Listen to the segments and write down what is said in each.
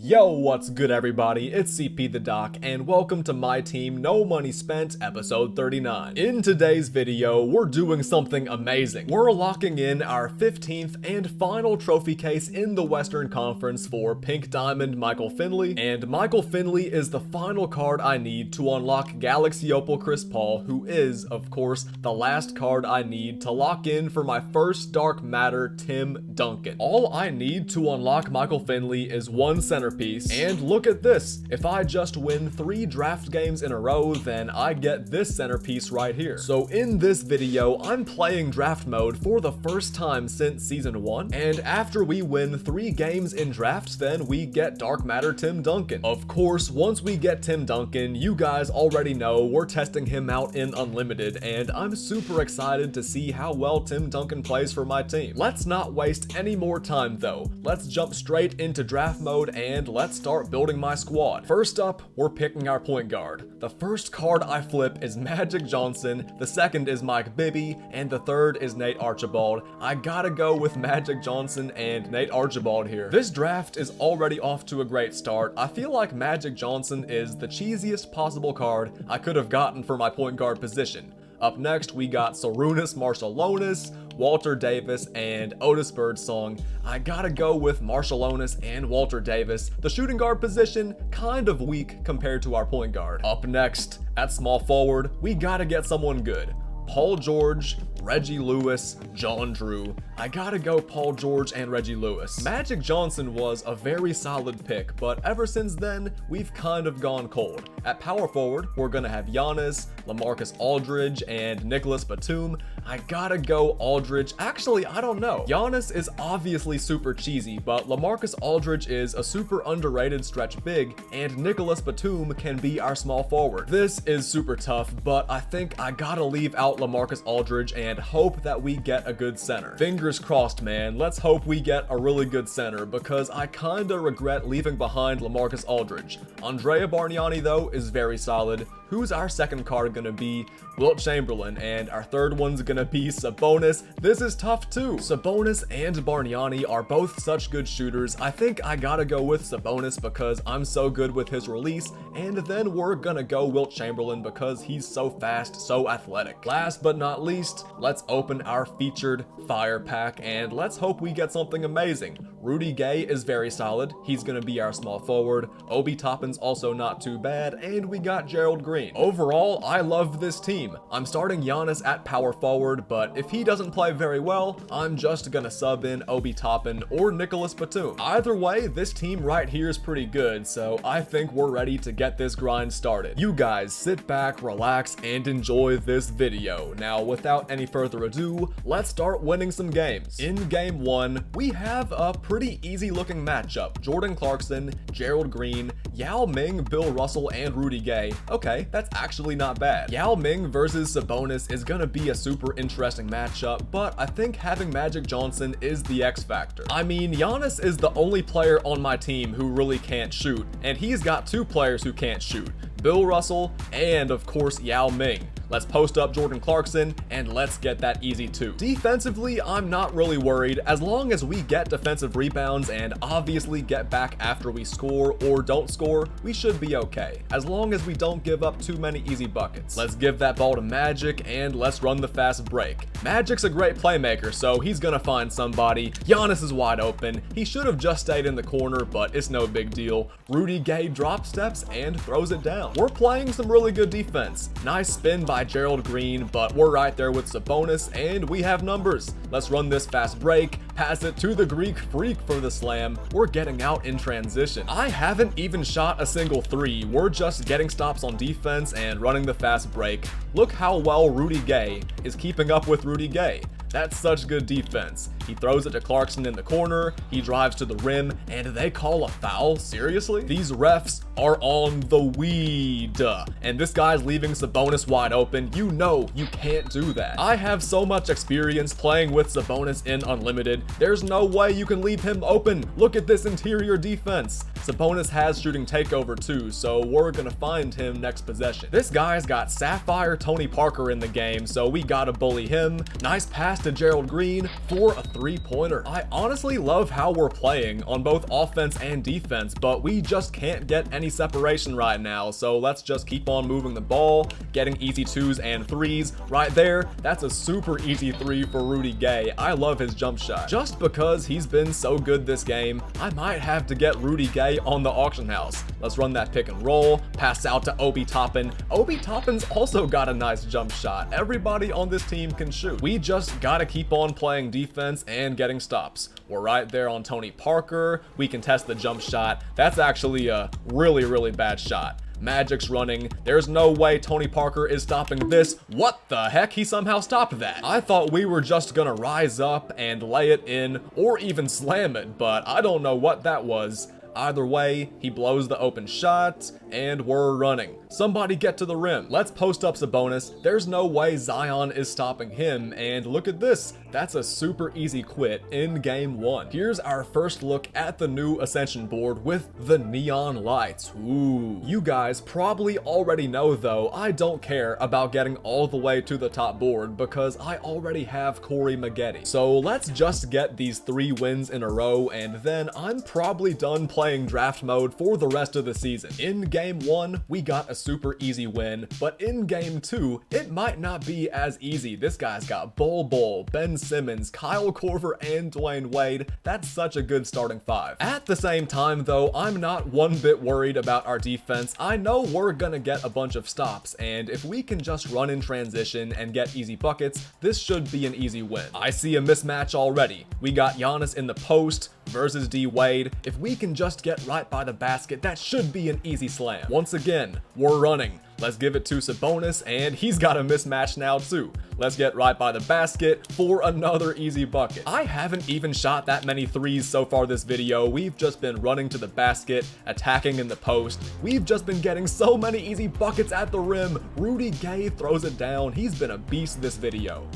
Yo, what's good everybody? It's CP the Doc, and welcome to My Team No Money Spent, episode 39. In today's video, we're doing something amazing. We're locking in our 15th and final trophy case in the Western Conference for Pink Diamond Michael Finley, and Michael Finley is the final card I need to unlock Galaxy Opal Chris Paul, who is, of course, the last card I need to lock in for my first Dark Matter Tim Duncan. All I need to unlock Michael Finley is one Centerpiece, and look at this. If I just win 3 draft games in a row, then I get this Centerpiece right here. So in this video, I'm playing draft mode for the first time since season 1, and after we win 3 games in drafts, then we get Dark Matter Tim Duncan. Of course, once we get Tim Duncan, you guys already know we're testing him out in Unlimited, and I'm super excited to see how well Tim Duncan plays for my team. Let's not waste any more time though. Let's jump straight into draft mode and let's start building my squad. First up, we're picking our point guard. The first card I flip is Magic Johnson, the second is Mike Bibby, and the third is Nate Archibald. I gotta go with Magic Johnson and Nate Archibald here. This draft is already off to a great start. I feel like Magic Johnson is the cheesiest possible card I could have gotten for my point guard position. Up next, we got Sarunas Marciulionis, Walter Davis, and Otis Birdsong. I gotta go with Marciulionis and Walter Davis. The shooting guard position, kind of weak compared to our point guard. Up next, at small forward, we gotta get someone good. Paul George, Reggie Lewis, John Drew. I gotta go Paul George and Reggie Lewis. Magic Johnson was a very solid pick, but ever since then, we've kind of gone cold. At power forward, we're gonna have Giannis, LaMarcus Aldridge, and Nicholas Batum. I gotta go Aldridge. Actually, I don't know. Giannis is obviously super cheesy, but LaMarcus Aldridge is a super underrated stretch big, and Nicholas Batum can be our small forward. This is super tough, but I think I gotta leave out LaMarcus Aldridge and hope that we get a good center. Fingers crossed, man. Let's hope we get a really good center, because I kinda regret leaving behind LaMarcus Aldridge. Andrea Bargnani, though, is very solid. Who's our second card gonna be? Wilt Chamberlain, and our third one's gonna be Sabonis. This is tough too. Sabonis and Bargnani are both such good shooters. I think I gotta go with Sabonis because I'm so good with his release, and then we're gonna go Wilt Chamberlain because he's so fast, so athletic. Last but not least, let's open our featured fire pack, and let's hope we get something amazing. Rudy Gay is very solid. He's gonna be our small forward. Obi Toppin's also not too bad, and we got Gerald Green. Overall, I love this team. I'm starting Giannis at power forward, but if he doesn't play very well, I'm just gonna sub in Obi Toppin or Nicholas Batum. Either way, this team right here is pretty good, so I think we're ready to get this grind started. You guys sit back, relax, and enjoy this video. Now, without any further ado, let's start winning some games. In game 1, we have a pretty easy looking matchup. Jordan Clarkson, Gerald Green, Yao Ming, Bill Russell, and Rudy Gay. Okay, that's actually not bad. Yao Ming versus Sabonis is gonna be a super interesting matchup, but I think having Magic Johnson is the X factor. I mean, Giannis is the only player on my team who really can't shoot, and he's got 2 players who can't shoot. Bill Russell, and of course Yao Ming. Let's post up Jordan Clarkson, and let's get that easy 2. Defensively, I'm not really worried. As long as we get defensive rebounds and obviously get back after we score or don't score, we should be okay. As long as we don't give up too many easy buckets. Let's give that ball to Magic, and let's run the fast break. Magic's a great playmaker, so he's gonna find somebody. Giannis is wide open. He should have just stayed in the corner, but it's no big deal. Rudy Gay drop steps and throws it down. We're playing some really good defense. Nice spin by Gerald Green, but we're right there with Sabonis, and we have numbers. Let's run this fast break, pass it to the Greek Freak for the slam. We're getting out in transition. I haven't even shot a single 3. We're just getting stops on defense and running the fast break. Look how well Rudy Gay is keeping up with Rudy Gay. That's such good defense. He throws it to Clarkson in the corner, he drives to the rim, and they call a foul? Seriously? These refs are on the weed. And this guy's leaving Sabonis wide open. You know you can't do that. I have so much experience playing with Sabonis in Unlimited. There's no way you can leave him open. Look at this interior defense. Sabonis has shooting takeover too, so we're gonna find him next possession. This guy's got Sapphire Tony Parker in the game, so we gotta bully him. Nice pass to Gerald Green for a three-pointer. I honestly love how we're playing on both offense and defense, but we just can't get any separation right now, so let's just keep on moving the ball, getting easy 2s and 3s. Right there, that's a super easy 3 for Rudy Gay. I love his jump shot. Just because he's been so good this game, I might have to get Rudy Gay on the auction house. Let's run that pick and roll, pass out to Obi Toppin. Obi Toppin's also got a nice jump shot. Everybody on this team can shoot. We just gotta keep on playing defense and getting stops. We're right there on Tony Parker. We can test the jump shot. That's actually a really bad shot. Magic's running. There's no way Tony Parker is stopping this. What the heck? He somehow stopped that. I thought we were just gonna rise up and lay it in or even slam it, but I don't know what that was. Either way, he blows the open shot, and we're running. Somebody get to the rim. Let's post up Sabonis. There's no way Zion is stopping him, and look at this. That's a super easy quit in game 1. Here's our first look at the new Ascension board with the neon lights. Ooh. You guys probably already know though, I don't care about getting all the way to the top board because I already have Corey Maggette. So let's just get these 3 wins in a row, and then I'm probably done playing draft mode for the rest of the season. In game 1, we got a super easy win, but in game 2, it might not be as easy. This guy's got Bol, Ben Simmons, Kyle Korver, and Dwayne Wade. That's such a good starting 5. At the same time though, I'm not one bit worried about our defense. I know we're gonna get a bunch of stops, and if we can just run in transition and get easy buckets, this should be an easy win. I see a mismatch already. We got Giannis in the post versus D Wade. If we can just get right by the basket, that should be an easy slam. Once again, we're running. Let's give it to Sabonis, and he's got a mismatch now too. Let's get right by the basket for another easy bucket. I haven't even shot that many 3s so far this video. We've just been running to the basket, attacking in the post. We've just been getting so many easy buckets at the rim. Rudy Gay throws it down. He's been a beast this video.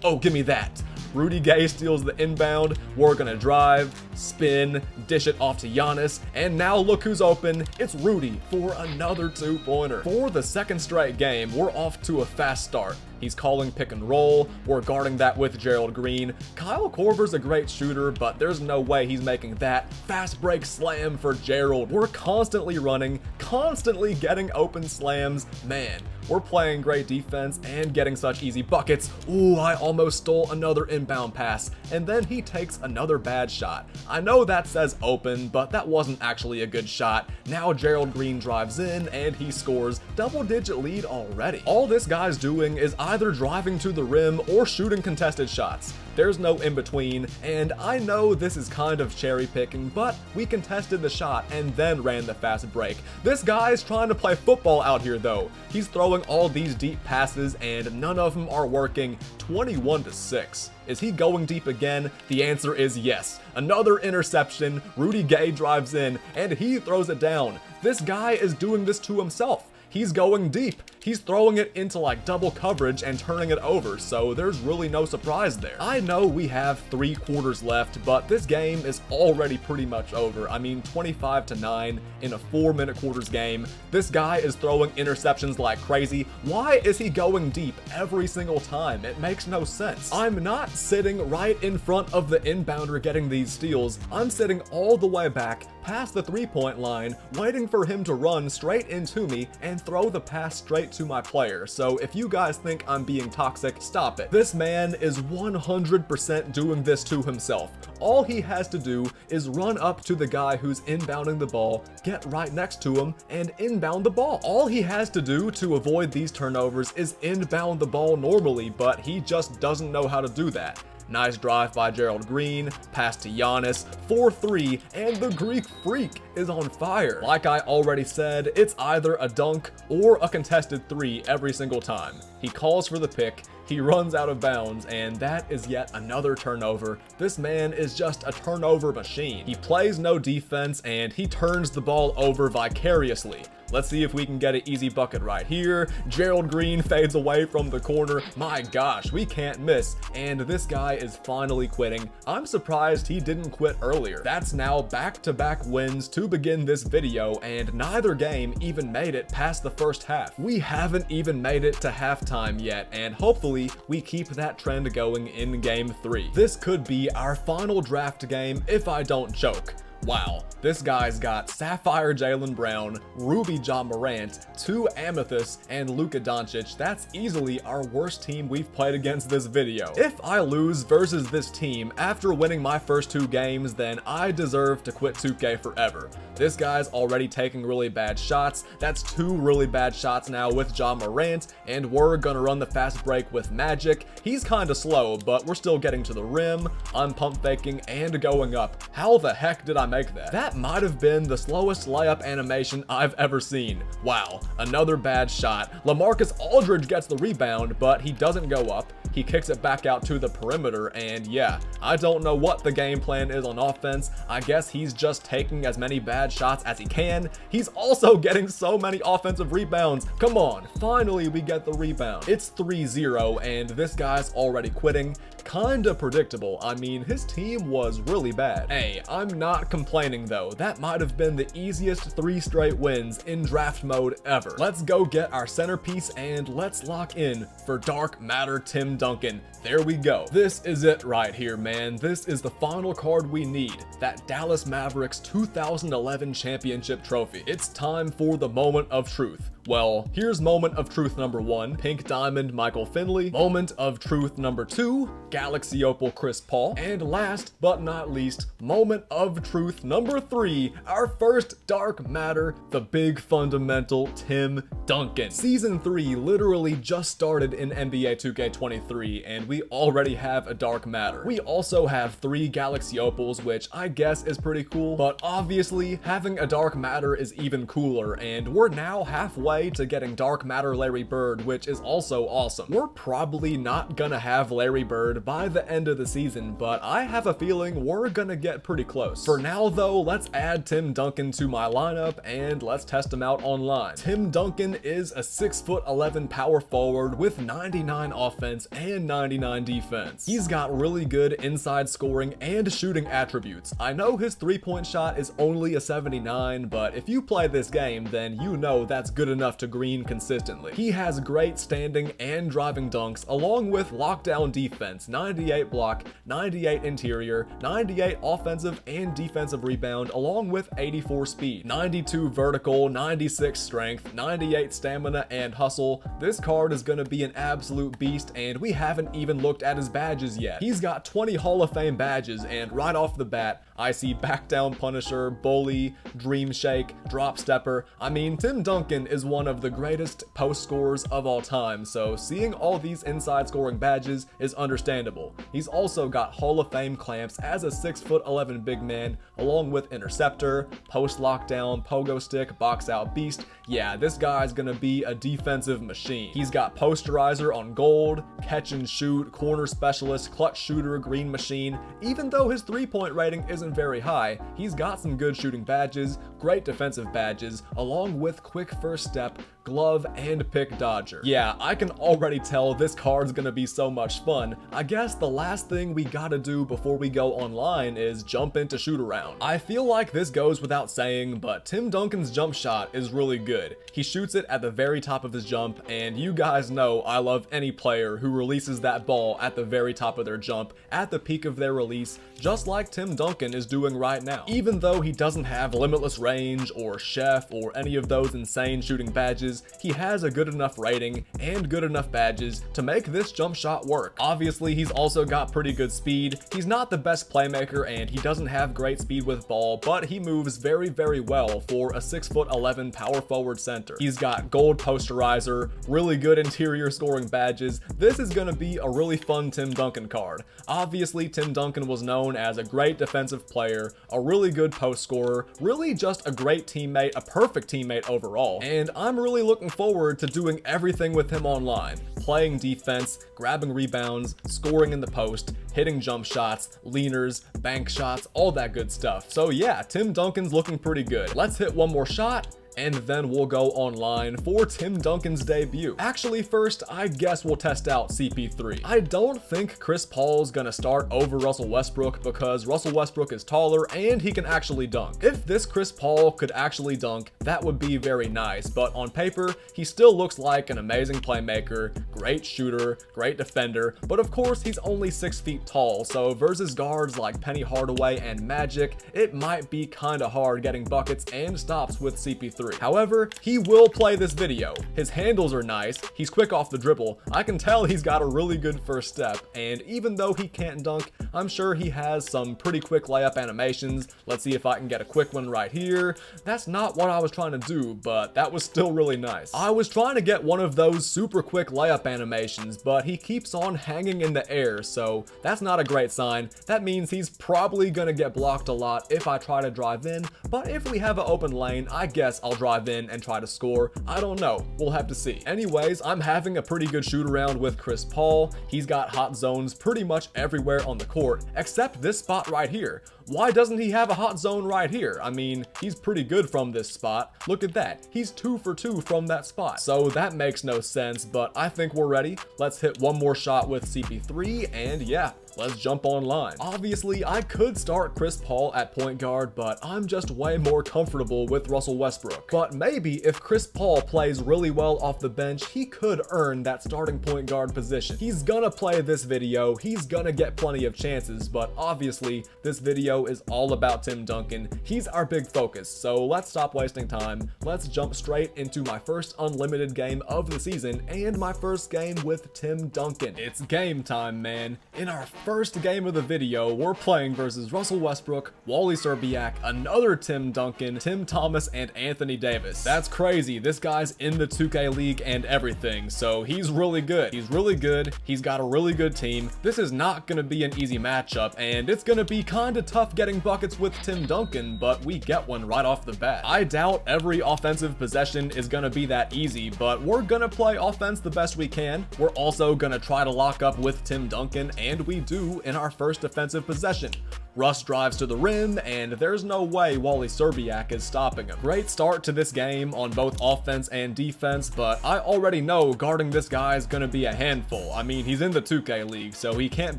Oh, give me that. Rudy Gay steals the inbound. We're gonna drive, spin, dish it off to Giannis, and now look who's open. It's Rudy for another 2-pointer. For the second straight game, we're off to a fast start. He's calling pick and roll. We're guarding that with Gerald Green. Kyle Korver's a great shooter, but there's no way he's making that fast break slam for Gerald. We're constantly running, constantly getting open slams. Man, we're playing great defense and getting such easy buckets. Ooh, I almost stole another inbound pass, and then he takes another bad shot. I know that says open, but that wasn't actually a good shot. Now Gerald Green drives in, and he scores. Double-digit lead already. All this guy's doing is either driving to the rim or shooting contested shots. There's no in between, and I know this is kind of cherry picking, but we contested the shot and then ran the fast break. This guy's trying to play football out here though. He's throwing all these deep passes and none of them are working. 21-6. Is he going deep again? The answer is yes. Another interception. Rudy Gay drives in and he throws it down. This guy is doing this to himself. He's going deep. He's throwing it into like double coverage and turning it over, so there's really no surprise there. I know we have 3 quarters left, but this game is already pretty much over. I mean, 25-9 in a 4-minute quarters game. This guy is throwing interceptions like crazy. Why is he going deep every single time? It makes no sense. I'm not sitting right in front of the inbounder getting these steals. I'm sitting all the way back past the 3-point line, waiting for him to run straight into me and throw the pass straight to my player. So if you guys think I'm being toxic, stop it. This man is 100% doing this to himself. All he has to do is run up to the guy who's inbounding the ball, get right next to him, and inbound the ball. All he has to do to avoid these turnovers is inbound the ball normally, but he just doesn't know how to do that. Nice drive by Gerald Green, pass to Giannis, 4-3, and the Greek Freak is on fire. Like I already said, it's either a dunk or a contested 3 every single time. He calls for the pick, he runs out of bounds, and that is yet another turnover. This man is just a turnover machine. He plays no defense, and he turns the ball over vicariously. Let's see if we can get an easy bucket right here. Gerald Green fades away from the corner. My gosh, we can't miss. And this guy is finally quitting. I'm surprised he didn't quit earlier. That's now back-to-back wins to begin this video, and neither game even made it past the first half. We haven't even made it to halftime yet, and hopefully we keep that trend going in game 3. This could be our final draft game if I don't choke. Wow, this guy's got Sapphire Jaylen Brown, Ruby Ja Morant, 2 Amethysts, and Luka Doncic. That's easily our worst team we've played against this video. If I lose versus this team after winning my first 2 games, then I deserve to quit 2K forever. This guy's already taking really bad shots. That's 2 really bad shots now with Ja Morant, and we're gonna run the fast break with Magic. He's kinda slow, but we're still getting to the rim. I'm pump faking and going up. How the heck did I make that? That might have been the slowest layup animation I've ever seen. Wow, another bad shot. LaMarcus Aldridge gets the rebound, but he doesn't go up. He kicks it back out to the perimeter, and yeah, I don't know what the game plan is on offense. I guess he's just taking as many bad shots as he can. He's also getting so many offensive rebounds. Come on, finally we get the rebound. It's 3-0, and this guy's already quitting. Kinda predictable. I mean, his team was really bad. Hey, I'm not complaining though. That might have been the easiest 3 straight wins in draft mode ever. Let's go get our centerpiece and let's lock in for Dark Matter Tim Duncan. There we go. This is it right here, man. This is the final card we need. That Dallas Mavericks 2011 championship trophy. It's time for the moment of truth. Well, here's moment of truth number 1, Pink Diamond Michael Finley. Moment of truth number 2, Galaxy Opal Chris Paul. And last but not least, moment of truth number 3, our first Dark Matter, the big fundamental Tim Duncan. Season 3 literally just started in NBA 2K23, and we already have a Dark Matter. We also have 3 Galaxy Opals, which I guess is pretty cool, but obviously having a Dark Matter is even cooler, and we're now halfway to getting Dark Matter Larry Bird, which is also awesome. We're probably not gonna have Larry Bird by the end of the season, but I have a feeling we're gonna get pretty close. For now though, let's add Tim Duncan to my lineup and let's test him out online. Tim Duncan is a 6'11" power forward with 99 offense and 99 defense. He's got really good inside scoring and shooting attributes. I know his 3-point shot is only a 79, but if you play this game, then you know that's good enough to green consistently. He has great standing and driving dunks along with lockdown defense, 98 block, 98 interior, 98 offensive and defensive rebound along with 84 speed, 92 vertical, 96 strength, 98 stamina and hustle. This card is gonna be an absolute beast, and we haven't even looked at his badges yet. He's got 20 Hall of Fame badges, and right off the bat I see Back Down Punisher, Bully, Dream Shake, Drop Stepper. I mean, Tim Duncan is one of the greatest post scorers of all time, so seeing all these inside scoring badges is understandable. He's also got Hall of Fame clamps as a 6'11" big man, along with Interceptor, Post Lockdown, Pogo Stick, Box Out Beast. Yeah, this guy's gonna be a defensive machine. He's got Posterizer on gold, Catch and Shoot, Corner Specialist, Clutch Shooter, Green Machine. Even though his 3-point rating isn't very high, he's got some good shooting badges, great defensive badges, along with Quick First Step, Glove, and Pick Dodger. Yeah, I can already tell this card's gonna be so much fun. I guess the last thing we gotta do before we go online is jump into shoot around. I feel like this goes without saying, but Tim Duncan's jump shot is really good. He shoots it at the very top of his jump, and you guys know I love any player who releases that ball at the very top of their jump, at the peak of their release, just like Tim Duncan is doing right now. Even though he doesn't have limitless range or chef or any of those insane shooting badges, he has a good enough rating and good enough badges to make this jump shot work. Obviously, he's also got pretty good speed. He's not the best playmaker and he doesn't have great speed with ball, but he moves very, very well for a 6'11" power forward center. He's got gold posterizer, really good interior scoring badges. This is gonna be a really fun Tim Duncan card. Obviously, Tim Duncan was known as a great defensive player, a really good post scorer, really just a great teammate, a perfect teammate overall, and I'm really really looking forward to doing everything with him online. Playing defense, grabbing rebounds, scoring in the post, hitting jump shots, leaners, bank shots, all that good stuff. So yeah, Tim Duncan's looking pretty good. Let's hit one more shot, and then we'll go online for Tim Duncan's debut. Actually, first, I guess we'll test out CP3. I don't think Chris Paul's gonna start over Russell Westbrook because Russell Westbrook is taller and he can actually dunk. If this Chris Paul could actually dunk, that would be very nice, but on paper, he still looks like an amazing playmaker, great shooter, great defender, but of course, he's only 6 feet tall, so versus guards like Penny Hardaway and Magic, it might be kinda hard getting buckets and stops with CP3. However, he will play this video. His handles are nice, he's quick off the dribble, I can tell he's got a really good first step, and even though he can't dunk, I'm sure he has some pretty quick layup animations. Let's see if I can get a quick one right here. That's not what I was trying to do, but that was still really nice. I was trying to get one of those super quick layup animations, but he keeps on hanging in the air, so that's not a great sign. That means he's probably gonna get blocked a lot if I try to drive in, but if we have an open lane, I guess I'll drive in and try to score. I don't know. We'll have to see. Anyways, I'm having a pretty good shoot around with Chris Paul. He's got hot zones pretty much everywhere on the court, except this spot right here. Why doesn't he have a hot zone right here? I mean, he's pretty good from this spot. Look at that. He's 2 for 2 from that spot. So that makes no sense, but I think we're ready. Let's hit one more shot with CP3, and yeah, let's jump online. Obviously, I could start Chris Paul at point guard, but I'm just way more comfortable with Russell Westbrook. But maybe if Chris Paul plays really well off the bench, he could earn that starting point guard position. He's gonna play this video, he's gonna get plenty of chances, but obviously, this video is all about Tim Duncan. He's our big focus, so let's stop wasting time. Let's jump straight into my first Unlimited game of the season and my first game with Tim Duncan. It's game time, man. In our first game of the video, we're playing versus Russell Westbrook, Wally Szczerbiak, another Tim Duncan, Tim Thomas, and Anthony Davis. That's crazy. This guy's in the 2K League and everything, so he's really good. He's really good. He's got a really good team. This is not gonna be an easy matchup, and it's gonna be kinda tough getting buckets with Tim Duncan, but we get one right off the bat. I doubt every offensive possession is gonna be that easy, but we're gonna play offense the best we can. We're also gonna try to lock up with Tim Duncan, and we do in our first defensive possession. Russ drives to the rim, and there's no way Wally Szczerbiak is stopping him. Great start to this game on both offense and defense, but I already know guarding this guy is gonna be a handful. I mean, he's in the 2K League, so he can't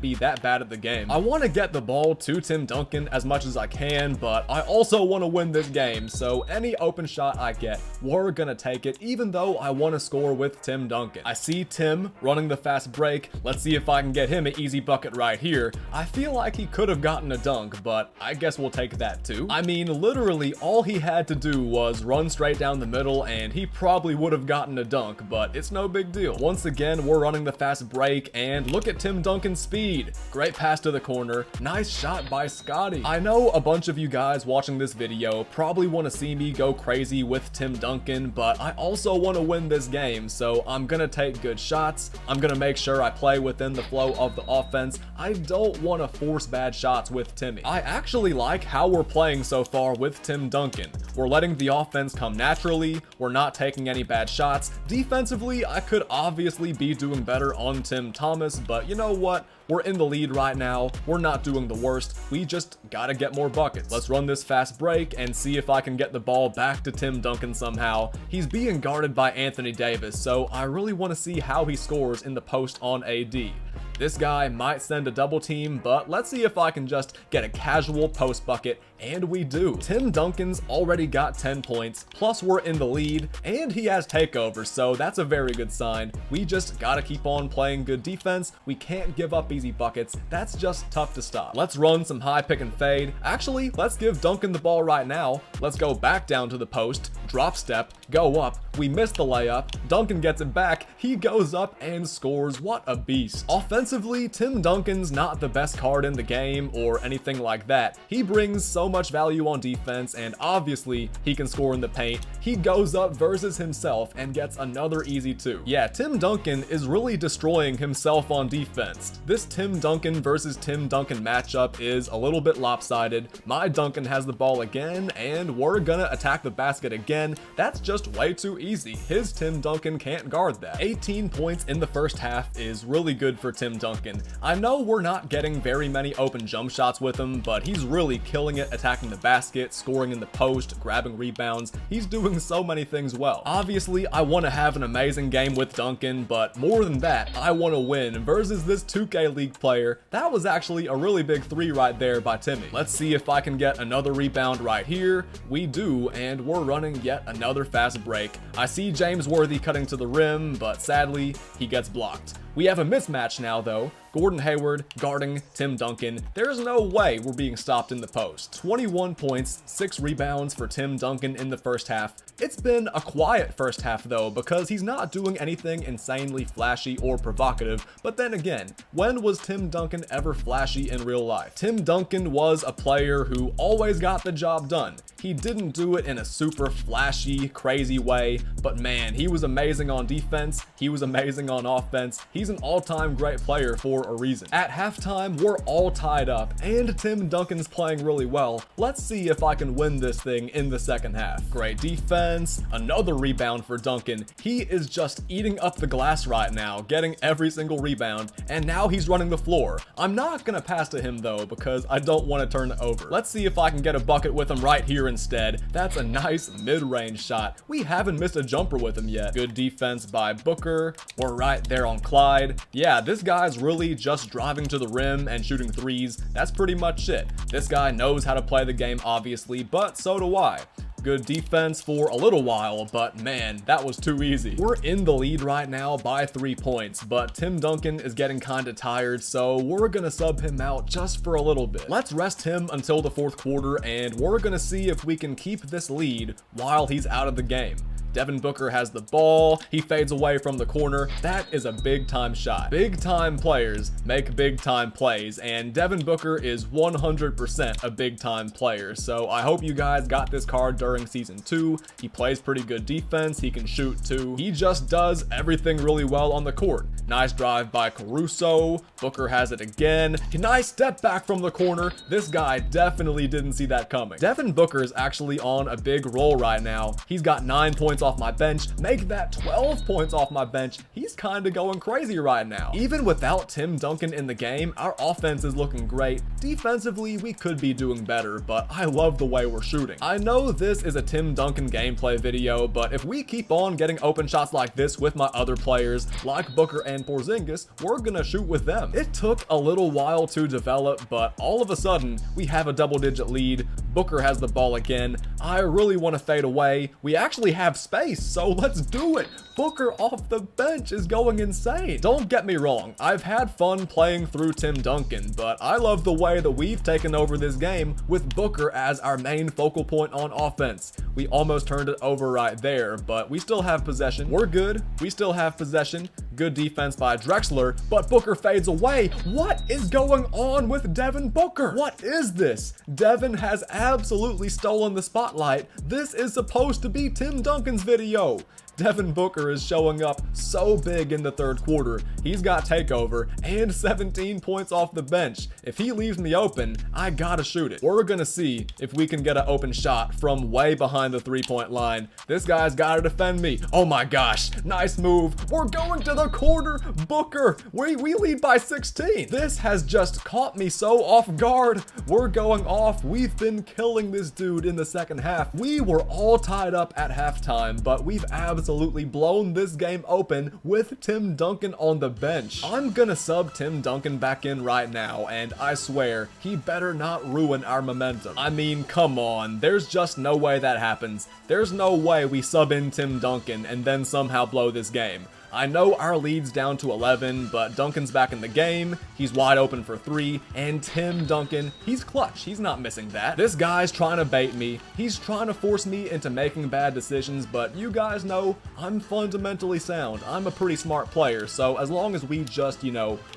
be that bad at the game. I want to get the ball to Tim Duncan as much as I can, but I also want to win this game, so any open shot I get, we're gonna take it, even though I want to score with Tim Duncan. I see Tim running the fast break. Let's see if I can get him an easy bucket right here. I feel like he could have gotten a dunk, but I guess we'll take that too. I mean, literally all he had to do was run straight down the middle and he probably would have gotten a dunk, but it's no big deal. Once again, we're running the fast break, and look at Tim Duncan's speed. Great pass to the corner. Nice shot by Scotty. I know a bunch of you guys watching this video probably want to see me go crazy with Tim Duncan, but I also want to win this game, so I'm gonna take good shots. I'm gonna make sure I play within the flow of the offense. I don't want to force bad shots with Timmy. I actually like how we're playing so far with Tim Duncan. We're letting the offense come naturally. We're not taking any bad shots. Defensively, I could obviously be doing better on Tim Thomas, but you know what? We're in the lead right now. We're not doing the worst. We just gotta get more buckets. Let's run this fast break and see if I can get the ball back to Tim Duncan somehow. He's being guarded by Anthony Davis, so I really want to see how he scores in the post on AD. This guy might send a double team, but let's see if I can just get a casual post bucket, and we do. Tim Duncan's already got 10 points, plus we're in the lead, and he has takeovers, so that's a very good sign. We just gotta keep on playing good defense. We can't give up easy buckets. That's just tough to stop. Let's run some high pick and fade. Actually, let's give Duncan the ball right now. Let's go back down to the post, drop step, go up. We missed the layup. Duncan gets it back. He goes up and scores. What a beast. Offensively, Tim Duncan's not the best card in the game or anything like that. He brings so much value on defense, and obviously he can score in the paint. He goes up versus himself and gets another easy 2. Yeah, Tim Duncan is really destroying himself on defense. This Tim Duncan versus Tim Duncan matchup is a little bit lopsided. My Duncan has the ball again, and we're gonna attack the basket again. That's just way too easy. His Tim Duncan can't guard that. 18 points in the first half is really good for Tim Duncan. I know we're not getting very many open jump shots with him, but he's really killing it attacking the basket, scoring in the post, grabbing rebounds. He's doing so many things well. Obviously, I want to have an amazing game with Duncan, but more than that, I want to win versus this 2K League player. That was actually a really big 3 right there by Timmy. Let's see if I can get another rebound right here. We do, and we're running yet another fast break. I see James Worthy cutting to the rim, but sadly, he gets blocked. We have a mismatch now though. Gordon Hayward guarding Tim Duncan. There's no way we're being stopped in the post. 21 points, 6 rebounds for Tim Duncan in the first half. It's been a quiet first half though, because he's not doing anything insanely flashy or provocative. But then again, when was Tim Duncan ever flashy in real life? Tim Duncan was a player who always got the job done. He didn't do it in a super flashy, crazy way, but man, he was amazing on defense. He was amazing on offense. He's an all-time great player for a reason. At halftime, we're all tied up, and Tim Duncan's playing really well. Let's see if I can win this thing in the second half. Great defense, another rebound for Duncan. He is just eating up the glass right now, getting every single rebound, and now he's running the floor. I'm not gonna pass to him though, because I don't want to turn it over. Let's see if I can get a bucket with him right here instead. That's a nice mid-range shot. We haven't missed a jumper with him yet. Good defense by Booker. We're right there on Clyde. Yeah, this guy's really just driving to the rim and shooting threes. That's pretty much it. This guy knows how to play the game, obviously, but so do I. Good defense for a little while, but man, that was too easy. We're in the lead right now by 3 points, but Tim Duncan is getting kinda tired, so we're gonna sub him out just for a little bit. Let's rest him until the fourth quarter, and we're gonna see if we can keep this lead while he's out of the game. Devin Booker has the ball. He fades away from the corner. That is a big time shot. Big time players make big time plays, and Devin Booker is 100% a big time player. So I hope you guys got this card during season 2. He plays pretty good defense. He can shoot too. He just does everything really well on the court. Nice drive by Caruso. Booker has it again. Nice step back from the corner. This guy definitely didn't see that coming. Devin Booker is actually on a big roll right now. He's got 9 points off my bench. Make that 12 points off my bench. He's kind of going crazy right now. Even without Tim Duncan in the game, our offense is looking great. Defensively, we could be doing better, but I love the way we're shooting. I know this is a Tim Duncan gameplay video, but if we keep on getting open shots like this with my other players, like Booker and Porzingis, we're gonna shoot with them. It took a little while to develop, but all of a sudden, we have a double-digit lead. Booker has the ball again. I really want to fade away. We actually have space, so let's do it. Booker off the bench is going insane. Don't get me wrong, I've had fun playing through Tim Duncan, but I love the way that we've taken over this game with Booker as our main focal point on offense. We almost turned it over right there, but we still have possession. We're good. We still have possession. Good defense by Drexler, but Booker fades away. What is going on with Devin Booker? What is this? Devin has absolutely stolen the spotlight. This is supposed to be Tim Duncan's video. Devin Booker is showing up so big in the third quarter. He's got takeover and 17 points off the bench. If he leaves me open, I gotta shoot it. We're gonna see if we can get an open shot from way behind the three-point line. This guy's gotta defend me. Oh my gosh, nice move. We're going to the corner. Booker, we lead by 16. This has just caught me so off guard. We're going off. We've been killing this dude in the second half. We were all tied up at halftime, but we've absolutely blown this game open with Tim Duncan on the bench. I'm gonna sub Tim Duncan back in right now, and I swear, he better not ruin our momentum. I mean, come on, there's just no way that happens. There's no way we sub in Tim Duncan and then somehow blow this game. I know our lead's down to 11, but Duncan's back in the game, he's wide open for 3, and Tim Duncan, he's clutch, he's not missing that. This guy's trying to bait me, he's trying to force me into making bad decisions, but you guys know I'm fundamentally sound. I'm a pretty smart player, so as long as we just,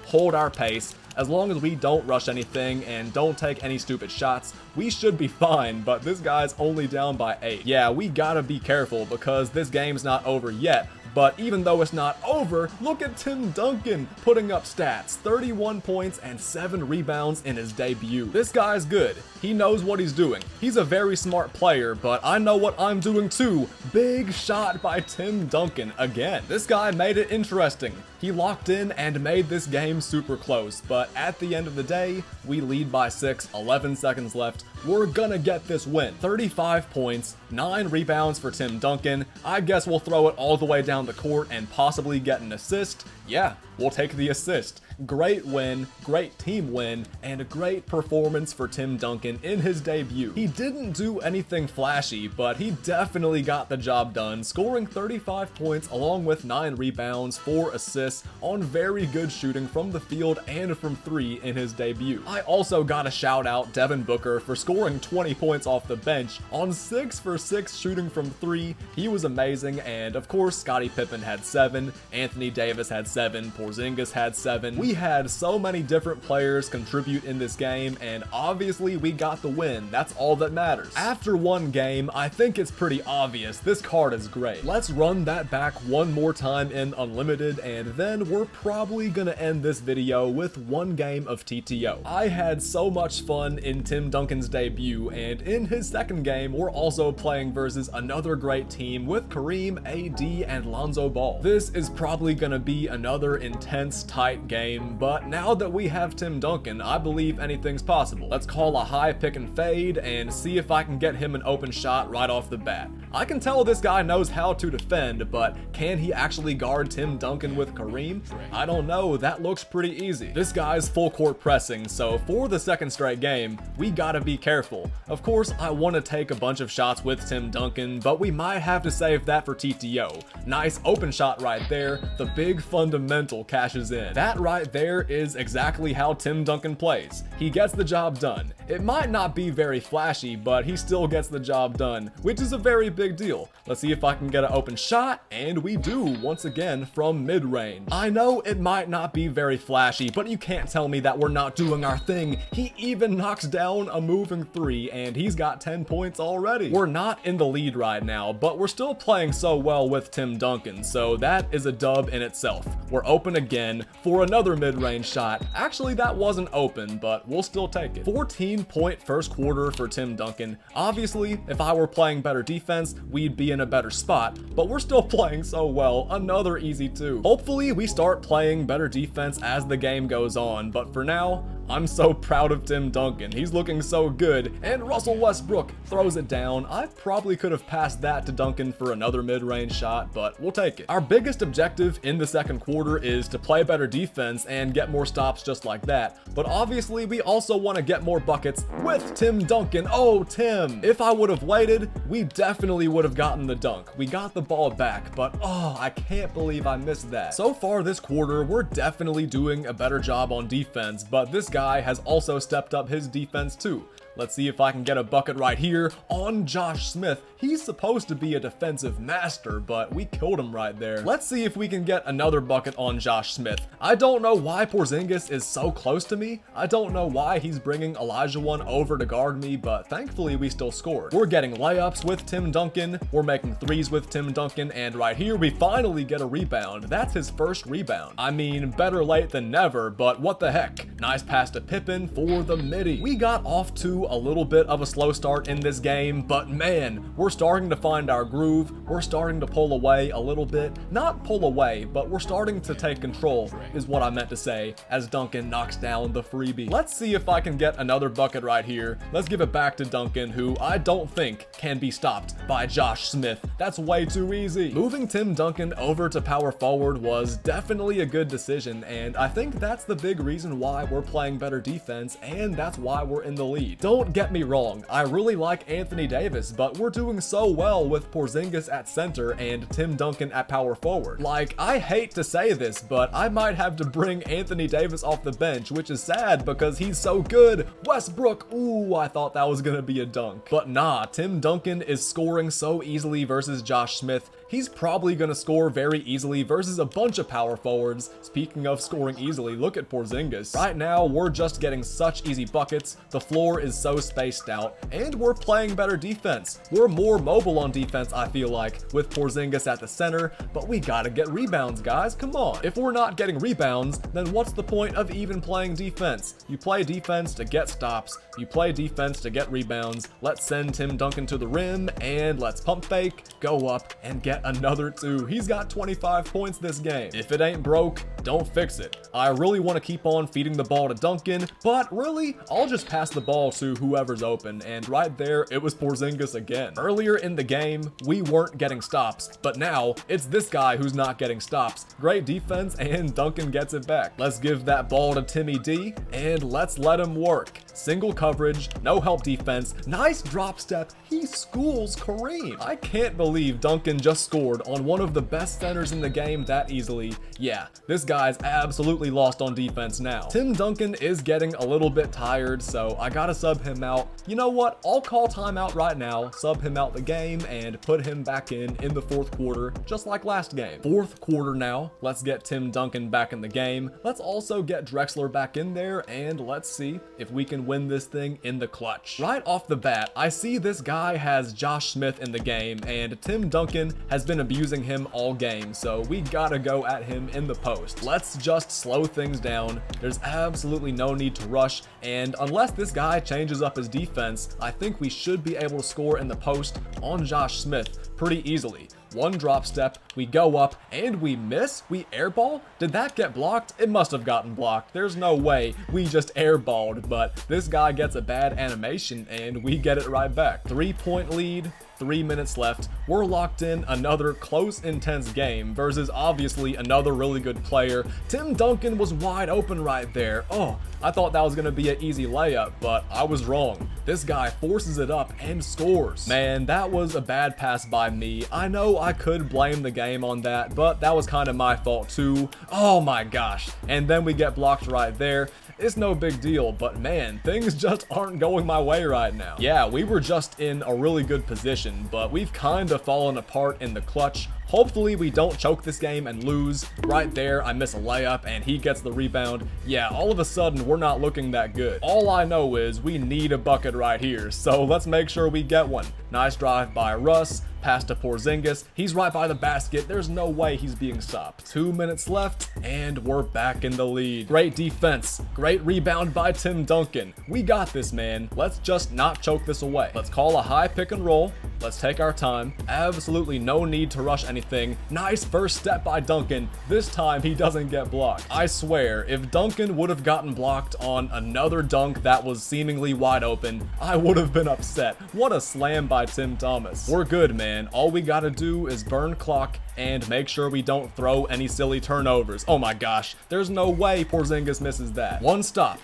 hold our pace, as long as we don't rush anything and don't take any stupid shots, we should be fine, but this guy's only down by 8. Yeah, we gotta be careful because this game's not over yet. But even though it's not over, look at Tim Duncan putting up stats, 31 points and 7 rebounds in his debut. This guy's good. He knows what he's doing. He's a very smart player, but I know what I'm doing too. Big shot by Tim Duncan again. This guy made it interesting. He locked in and made this game super close, but at the end of the day, we lead by 6, 11 seconds left. We're gonna get this win. 35 points, 9 rebounds for Tim Duncan. I guess we'll throw it all the way down the court and possibly get an assist. Yeah, we'll take the assist. Great win, great team win, and a great performance for Tim Duncan in his debut. He didn't do anything flashy, but he definitely got the job done, scoring 35 points along with 9 rebounds, 4 assists on very good shooting from the field and from 3 in his debut. I also gotta shout out Devin Booker for scoring 20 points off the bench on 6 for 6 shooting from 3. He was amazing, and of course Scottie Pippen had 7, Anthony Davis had 7, Porzingis had 7. We had so many different players contribute in this game, and obviously we got the win. That's all that matters. After one game, I think it's pretty obvious this card is great. Let's run that back one more time in Unlimited, and then we're probably gonna end this video with one game of TTO. I had so much fun in Tim Duncan's debut, and in his second game, we're also playing versus another great team with Kareem, AD, and Lonzo Ball. This is probably gonna be another intense, tight game, but now that we have Tim Duncan, I believe anything's possible. Let's call a high pick and fade and see if I can get him an open shot right off the bat. I can tell this guy knows how to defend, but can he actually guard Tim Duncan with Kareem? I don't know, that looks pretty easy. This guy's full court pressing, so for the second straight game, we gotta be careful. Of course, I want to take a bunch of shots with Tim Duncan, but we might have to save that for TTO. Nice open shot right there, the big fundamental cashes in. That right there is exactly how Tim Duncan plays. He gets the job done. It might not be very flashy, but he still gets the job done, which is a very big deal. Let's see if I can get an open shot, and we do once again from mid-range. I know it might not be very flashy, but you can't tell me that we're not doing our thing. He even knocks down a moving 3, and he's got 10 points already. We're not in the lead right now, but we're still playing so well with Tim Duncan, so that is a dub in itself. We're open again for another mid-range shot. Actually, that wasn't open, but we'll still take it. 14-point first quarter for Tim Duncan. Obviously, if I were playing better defense, we'd be in a better spot, but we're still playing so well. Another easy 2. Hopefully, we start playing better defense as the game goes on, but for now, I'm so proud of Tim Duncan. He's looking so good, and Russell Westbrook throws it down. I probably could have passed that to Duncan for another mid-range shot, but we'll take it. Our biggest objective in the second quarter is to play better defense and get more stops just like that, but obviously we also want to get more buckets with Tim Duncan. Oh, Tim! If I would have waited, we definitely would have gotten the dunk. We got the ball back, but oh, I can't believe I missed that. So far this quarter, we're definitely doing a better job on defense, but this guy has also stepped up his defense too. Let's see if I can get a bucket right here on Josh Smith. He's supposed to be a defensive master, but we killed him right there. Let's see if we can get another bucket on Josh Smith. I don't know why Porzingis is so close to me. I don't know why he's bringing Elijah over to guard me, but thankfully we still scored. We're getting layups with Tim Duncan. We're making threes with Tim Duncan, and right here we finally get a rebound. That's his first rebound. I mean, better late than never, but what the heck. Nice pass to Pippen for the midi. We got off to a little bit of a slow start in this game, but man, we're starting to find our groove. We're starting to pull away a little bit. Not pull away, but we're starting to take control, is what I meant to say, as Duncan knocks down the freebie. Let's see if I can get another bucket right here. Let's give it back to Duncan, who I don't think can be stopped by Josh Smith. That's way too easy. Moving Tim Duncan over to power forward was definitely a good decision, and I think that's the big reason why we're playing better defense, and that's why we're in the lead. Don't don't get me wrong, I really like Anthony Davis, but we're doing so well with Porzingis at center and Tim Duncan at power forward. Like, I hate to say this, but I might have to bring Anthony Davis off the bench, which is sad because he's so good. Westbrook, ooh, I thought that was gonna be a dunk. But nah, Tim Duncan is scoring so easily versus Josh Smith. He's probably going to score very easily versus a bunch of power forwards. Speaking of scoring easily, look at Porzingis. Right now, we're just getting such easy buckets. The floor is so spaced out, and we're playing better defense. We're more mobile on defense, I feel like, with Porzingis at the center, but we gotta get rebounds, guys. Come on. If we're not getting rebounds, then what's the point of even playing defense? You play defense to get stops. You play defense to get rebounds. Let's send Tim Duncan to the rim, and let's pump fake, go up, and get another 2. He's got 25 points this game. If it ain't broke, don't fix it. I really want to keep on feeding the ball to Duncan, but really, I'll just pass the ball to whoever's open, and right there, it was Porzingis again. Earlier in the game, we weren't getting stops, but now, it's this guy who's not getting stops. Great defense, and Duncan gets it back. Let's give that ball to Timmy D, and let's let him work. Single coverage, no help defense, nice drop step, he schools Kareem. I can't believe Duncan just scored on one of the best centers in the game that easily. Yeah, this guy's absolutely lost on defense now. Tim Duncan is getting a little bit tired, so I gotta sub him out. You know what? I'll call timeout right now, sub him out the game, and put him back in the fourth quarter, just like last game. Fourth quarter now. Let's get Tim Duncan back in the game. Let's also get Drexler back in there, and let's see if we can win this thing in the clutch. Right off the bat, I see this guy has Josh Smith in the game, and Tim Duncan has been abusing him all game, so we gotta go at him in the post. Let's just slow things down. There's absolutely no need to rush, and unless this guy changes up his defense, I think we should be able to score in the post on Josh Smith pretty easily. One drop step, we go up, and we miss? We airball? Did that get blocked? It must have gotten blocked. There's no way we just airballed, but this guy gets a bad animation, and we get it right back. 3-point lead. 3 minutes left. We're locked in another close, intense game versus obviously another really good player. Tim Duncan was wide open right there. Oh, I thought that was going to be an easy layup, but I was wrong. This guy forces it up and scores. Man, that was a bad pass by me. I know I could blame the game on that, but that was kind of my fault too. Oh my gosh. And then we get blocked right there. It's no big deal, but man, things just aren't going my way right now. Yeah, we were just in a really good position, but we've kind of fallen apart in the clutch. Hopefully we don't choke this game and lose. Right there, I miss a layup and he gets the rebound. Yeah, all of a sudden we're not looking that good. All I know is we need a bucket right here, so let's make sure we get one. Nice drive by Russ. Pass to Porzingis. He's right by the basket. There's no way he's being stopped. 2 minutes left, and we're back in the lead. Great defense. Great rebound by Tim Duncan. We got this, man. Let's just not choke this away. Let's call a high pick and roll. Let's take our time. Absolutely no need to rush anything. Nice first step by Duncan. This time he doesn't get blocked. I swear, if Duncan would have gotten blocked on another dunk that was seemingly wide open, I would have been upset. What a slam by Tim Thomas. We're good, man. All we gotta do is burn clock and make sure we don't throw any silly turnovers. Oh my gosh, there's no way Porzingis misses that. One stop.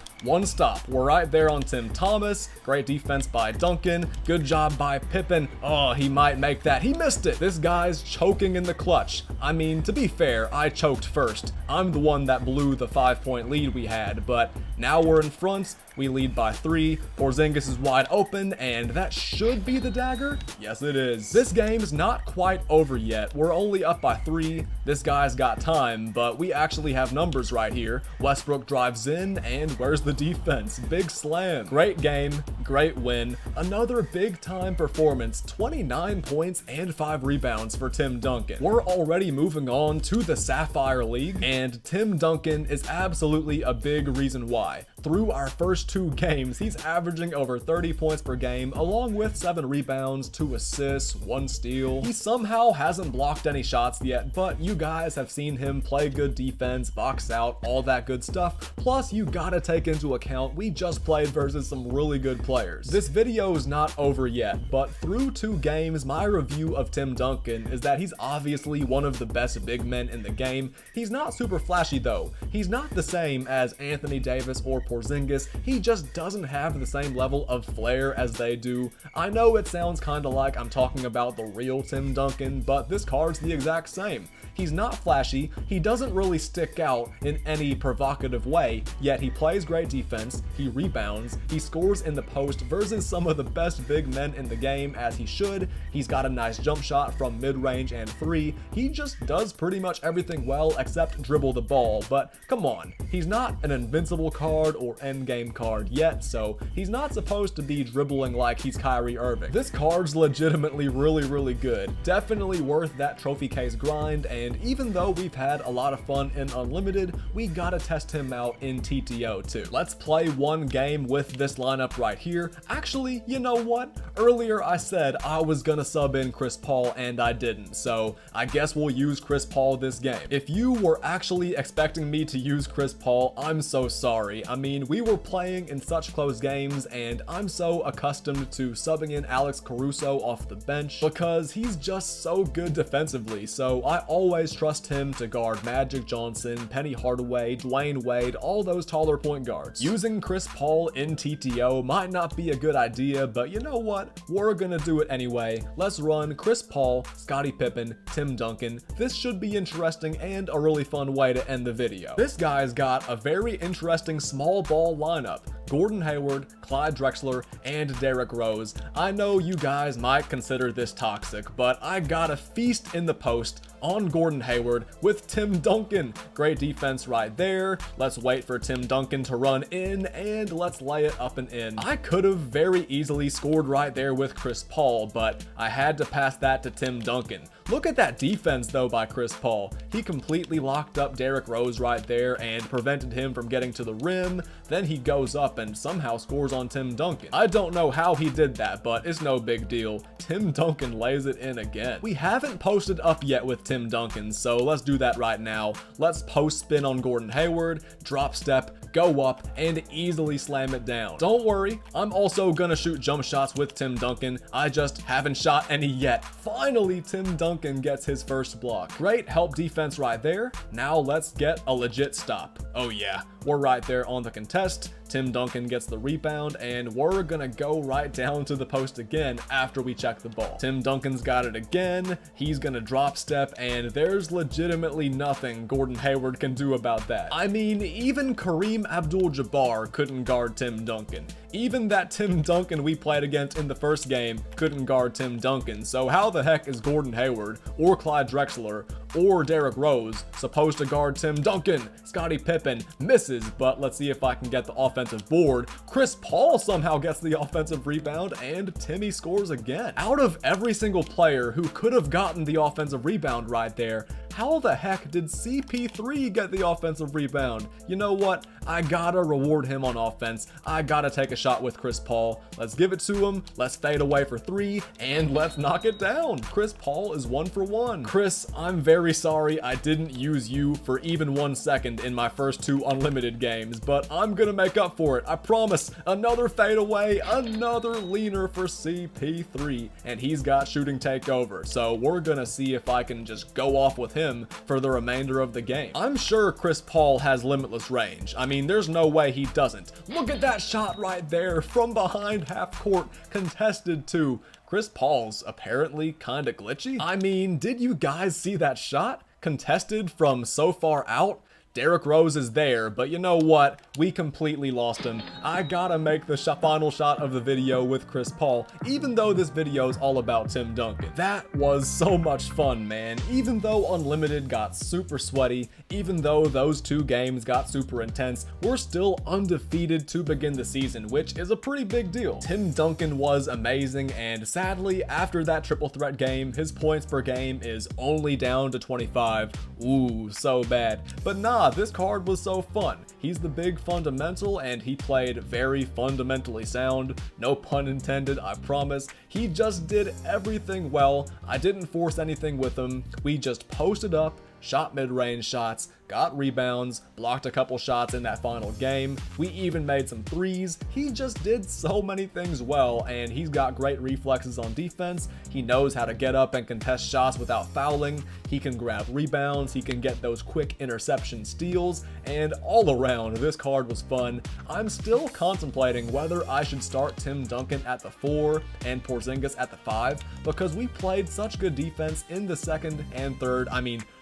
We're right there on Tim Thomas. Great defense by Duncan. Good job by Pippen. Oh, he might make that. He missed it. This guy's choking in the clutch. I mean, to be fair, I choked first. I'm the one that blew the 5-point lead we had, but now we're in front. We lead by 3. Porzingis is wide open, and that should be the dagger. Yes, it is. This game's not quite over yet. We're only up by 3. This guy's got time, but we actually have numbers right here. Westbrook drives in, and where's the defense? Big slam. Great game. Great win. Another big time performance. 29 points and 5 rebounds for Tim Duncan. We're already moving on to the Sapphire League, and Tim Duncan is absolutely a big reason why. Through our first 2 games, he's averaging over 30 points per game, along with 7 rebounds, 2 assists, 1 steal. He somehow hasn't blocked any shots yet, but you guys have seen him play good defense, box out, all that good stuff. Plus, you gotta take into account we just played versus some really good players. This video is not over yet, but through 2 games, my review of Tim Duncan is that he's obviously one of the best big men in the game. He's not super flashy though. He's not the same as Anthony Davis or Porzingis. He just doesn't have the same level of flair as they do. I know it sounds kind of like I'm talking about the real Tim Duncan, but this card's the exact same. He's not flashy, he doesn't really stick out in any provocative way, yet he plays great defense, he rebounds, he scores in the post versus some of the best big men in the game, as he should. He's got a nice jump shot from mid-range and three. He just does pretty much everything well except dribble the ball, but come on, he's not an invincible card or endgame card yet, so he's not supposed to be dribbling like he's Kyrie Irving. This card's legitimately really good, definitely worth that trophy case grind, and even though we've had a lot of fun in Unlimited, we gotta test him out in TTO too. Let's play one game with this lineup right here. Actually, you know what? Earlier I said I was gonna sub in Chris Paul and I didn't, so I guess we'll use Chris Paul this game. If you were actually expecting me to use Chris Paul, I'm so sorry. I mean, we were playing in such close games and I'm so accustomed to subbing in Alex Caruso off the bench because he's just so good defensively, so I always trust him to guard Magic Johnson, Penny Hardaway, Dwayne Wade, all those taller point guards. Using Chris Paul in TTO might not be a good idea, but you know what? We're gonna do it anyway. Let's run Chris Paul, Scottie Pippen, Tim Duncan. This should be interesting and a really fun way to end the video. This guy's got a very interesting small ball lineup. Gordon Hayward, Clyde Drexler, and Derrick Rose. I know you guys might consider this toxic, but I gotta feast in the post on Gordon Hayward with Tim Duncan. Great defense right there. Let's wait for Tim Duncan to run in and let's lay it up and in. I could have very easily scored right there with Chris Paul, but I had to pass that to Tim Duncan. Look at that defense though by Chris Paul. He completely locked up Derrick Rose right there and prevented him from getting to the rim. Then he goes up and somehow scores on Tim Duncan. I don't know how he did that, but it's no big deal. Tim Duncan lays it in again. We haven't posted up yet with Tim Duncan, so let's do that right now. Let's post spin on Gordon Hayward, drop step, go up, and easily slam it down. Don't worry, I'm also gonna shoot jump shots with Tim Duncan. I just haven't shot any yet. Finally, Tim Duncan gets his first block. Great help defense right there. Now let's get a legit stop. Oh yeah, we're right there on the contest. Tim Duncan gets the rebound, and we're gonna go right down to the post again after we check the ball. Tim Duncan's got it again. He's gonna drop step, and there's legitimately nothing Gordon Hayward can do about that. I mean, even Kareem Abdul-Jabbar couldn't guard Tim Duncan. Even that Tim Duncan we played against in the first game couldn't guard Tim Duncan, so how the heck is Gordon Hayward, or Clyde Drexler, or Derrick Rose supposed to guard Tim Duncan? Scottie Pippen misses, but let's see if I can get the offensive board. Chris Paul somehow gets the offensive rebound, and Timmy scores again. Out of every single player who could have gotten the offensive rebound right there, how the heck did CP3 get the offensive rebound? You know what? I gotta reward him on offense. I gotta take a shot with Chris Paul. Let's give it to him. Let's fade away for three, and let's knock it down. Chris Paul is 1 for 1. Chris, I'm very sorry I didn't use you for even 1 second in my first 2 Unlimited games, but I'm gonna make up for it. I promise. Another fade away, another leaner for CP3, and he's got shooting takeover. So we're gonna see if I can just go off with him for the remainder of the game. I'm sure Chris Paul has limitless range. I mean, there's no way he doesn't. Look at that shot right there from behind half court, contested too. Chris Paul's apparently kinda glitchy. I mean, did you guys see that shot? Contested from so far out? Derrick Rose is there, but you know what? We completely lost him. I gotta make the final shot of the video with Chris Paul, even though this video is all about Tim Duncan. That was so much fun, man. Even though Unlimited got super sweaty, even though those 2 games got super intense, we're still undefeated to begin the season, which is a pretty big deal. Tim Duncan was amazing, and sadly, after that triple threat game, his points per game is only down to 25. Ooh, so bad. But nah, this card was so fun. He's the big fundamental, and he played very fundamentally sound. No pun intended, I promise. He just did everything well. I didn't force anything with him. We just posted up, shot mid-range shots, got rebounds, blocked a couple shots in that final game. We even made some threes. He just did so many things well, and he's got great reflexes on defense. He knows how to get up and contest shots without fouling. He can grab rebounds. He can get those quick interception steals, and all around, this card was fun. I'm still contemplating whether I should start Tim Duncan at the 4 and Porzingis at the 5, because we played such good defense in the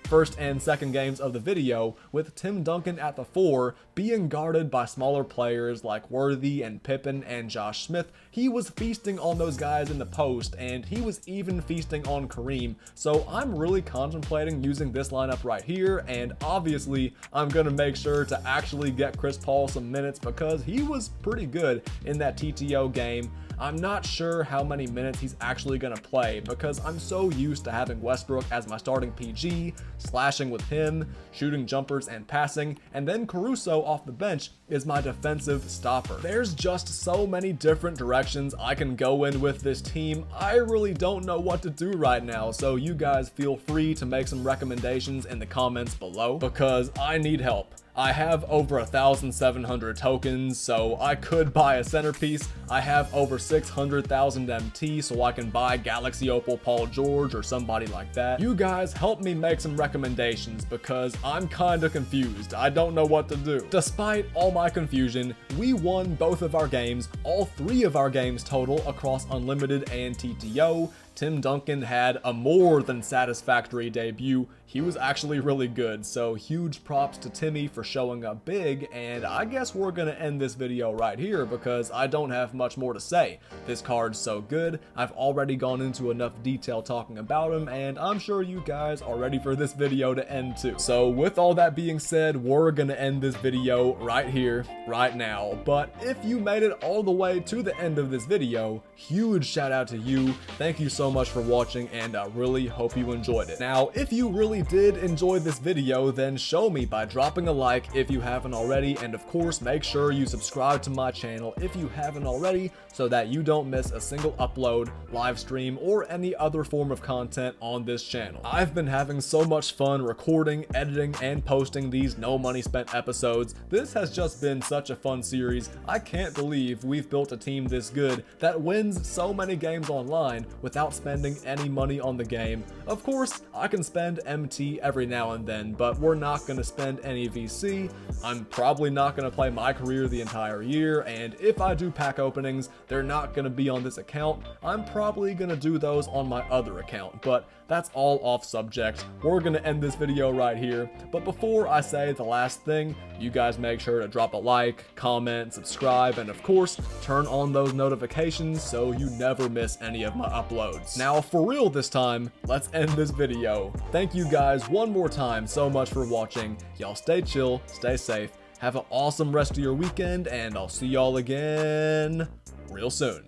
first and second games of the video, with Tim Duncan at the 4 being guarded by smaller players like Worthy and Pippen and Josh Smith. He was feasting on those guys in the post, and he was even feasting on Kareem. So I'm really contemplating using this lineup right here, and obviously I'm gonna make sure to actually get Chris Paul some minutes because he was pretty good in that TTO game. I'm not sure how many minutes he's actually going to play because I'm so used to having Westbrook as my starting PG, slashing with him, shooting jumpers and passing, and then Caruso off the bench is my defensive stopper. There's just so many different directions I can go in with this team. I really don't know what to do right now, so you guys feel free to make some recommendations in the comments below because I need help. I have over 1,700 tokens, so I could buy a Centerpiece. I have over 600,000 MT, so I can buy Galaxy Opal Paul George or somebody like that. You guys help me make some recommendations because I'm kinda confused. I don't know what to do. Despite all my confusion, we won both of our games, all 3 of our games total across Unlimited and TTO. Tim Duncan had a more than satisfactory debut. He was actually really good, so huge props to Timmy for showing up big, and I guess we're gonna end this video right here because I don't have much more to say. This card's so good, I've already gone into enough detail talking about him, and I'm sure you guys are ready for this video to end too. So with all that being said, we're gonna end this video right here, right now. But if you made it all the way to the end of this video, huge shout out to you. Thank you so much for watching, and I really hope you enjoyed it. Now, if you really did enjoy this video, then show me by dropping a like if you haven't already, and of course make sure you subscribe to my channel if you haven't already so that you don't miss a single upload, live stream, or any other form of content on this channel. I've been having so much fun recording, editing, and posting these no money spent episodes. This has just been such a fun series. I can't believe we've built a team this good that wins so many games online without spending any money on the game. Of course, I can spend MT every now and then, but we're not going to spend any VC. I'm probably not going to play my career the entire year, and if I do pack openings, they're not going to be on this account. I'm probably going to do those on my other account, but that's all off subject. We're going to end this video right here, but before I say the last thing, you guys make sure to drop a like, comment, subscribe, and of course, turn on those notifications so you never miss any of my uploads. Now, for real this time, let's end this video. Thank you guys one more time so much for watching. Y'all stay chill, stay safe, have an awesome rest of your weekend, and I'll see y'all again real soon.